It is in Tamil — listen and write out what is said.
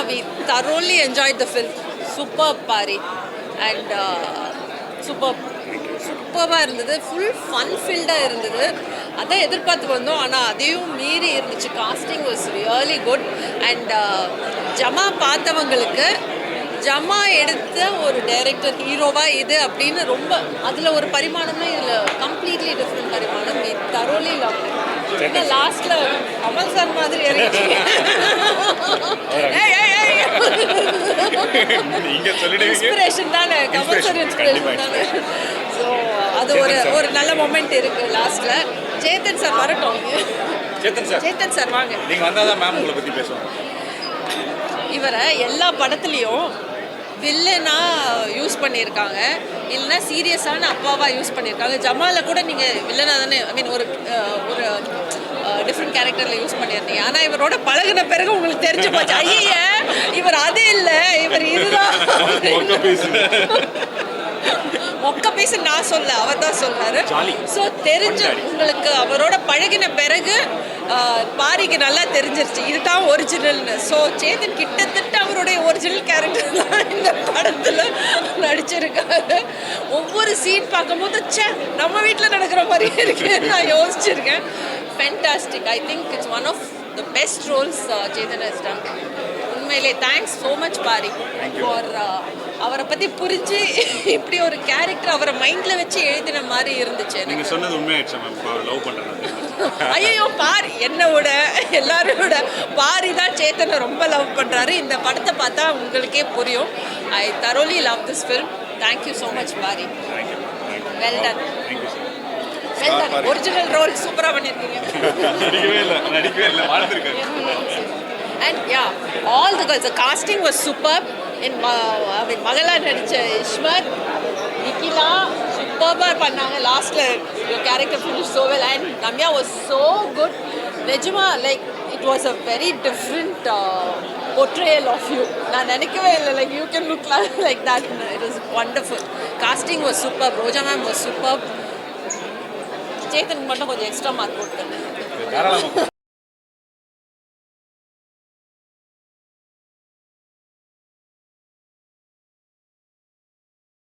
we thoroughly enjoyed the film. Superb, Pari. And சூப்பராக இருந்தது. ஃபுல் ஃபன் ஃபீல்டாக இருந்தது. அதான் எதிர்பார்த்து வந்தோம். ஆனால் அதையும் மீறி இருந்துச்சு. Casting was really good. And Jama பார்த்தவங்களுக்கு ஜமா எடுத்த ஒரு டைரக்டர் ஹீரோவா இது அப்படின்னு ரொம்ப அதில் ஒரு பரிமாணம்னா இதில் கம்ப்ளீட்லி டிஃப்ரெண்ட் பரிமாணம். தரோலி லவ். லாஸ்ட்ல கமல் சார் மாதிரி இன்ஸ்பிரேஷன் தானே, கமல் சார் இன்ஸ்பிரேஷன் தானே. ஸோ அது ஒரு நல்ல மொமெண்ட் இருக்கு லாஸ்ட்ல. சேத்தன் சார் வரட்டும். சேத்தன் சார் வாங்க. நீங்க வந்தாதான் மேம் உங்களை பத்தி பேசுவோம். இவரை எல்லா படத்துலையும் வில்லனா யூஸ் பண்ணியிருக்காங்க, இல்லைன்னா சீரியஸான அப்பாவாக யூஸ் பண்ணியிருக்காங்க. ஜமாலில் கூட நீங்கள் வில்லனாக தானே, ஐ மீன் ஒரு டிஃப்ரெண்ட் கேரக்டரில் யூஸ் பண்ணியிருந்தீங்க. ஆனால் இவரோட பழகின பிறகு உங்களுக்கு தெரிஞ்சு போச்சு, ஐய இவர் அது இல்லை, இவர் இதுதான். மொக்க பீஸ் நான் சொல்ல, அவர் தான் சொல்றாரு. ஸோ தெரிஞ்சு உங்களுக்கு அவரோட பழகின பிறகு பாரிக்கு நல்லா தெரிஞ்சிருச்சு இதுதான் ஒரிஜினல்னு. ஸோ சேதன் கிட்டத்தட்ட அவருடைய ஒரிஜினல் கேரக்டர் தான் இந்த படத்தில் நடிச்சிருக்காரு. ஒவ்வொரு சீன் பார்க்கும்போது சே நம்ம வீட்டில் நடக்கிற மாதிரியே இருக்கு நான் யோசிச்சிருக்கேன். Fantastic. I think it's one of the best roles Chetan has done. உண்மையிலே thanks so much Pari for அவரை பற்றி புரிஞ்சு இப்படி ஒரு கேரக்டர் அவரை மைண்டில் வச்சு எழுதின மாதிரி இருந்துச்சு. நீங்கள் சொன்னது உண்மையாயிடுச்சு மேம். லவ் பண்ணுறது ஐயோ பாரி என்னை விட எல்லாரும் விட பாரி தான் சேத்தனை ரொம்ப லவ் பண்ணுறாரு. இந்த படத்தை பார்த்தா உங்களுக்கே புரியும். I thoroughly love this film. Thank you so much Pari. Well done. Well done. Original role சூப்பராக பண்ணியிருக்கீங்க. நடிக்கவே இல்லை வாழ்ந்துருக்கேன். And yeah, all the girls, the casting was superb. In மகளா நடிச்ச இஸ்மத், நிக்கிலா சூப்பராக பண்ணாங்க. லாஸ்ட்ல your character finished so well and Namya was so good. நிஜமா like it was a very different portrayal of you. நான் நினைக்கவே இல்லை like you can look like that. It was wonderful. Casting was superb. Roja ma'am was superb. Chetan மட்டும் கொஞ்சம் எக்ஸ்ட்ரா மார்க் போட்டு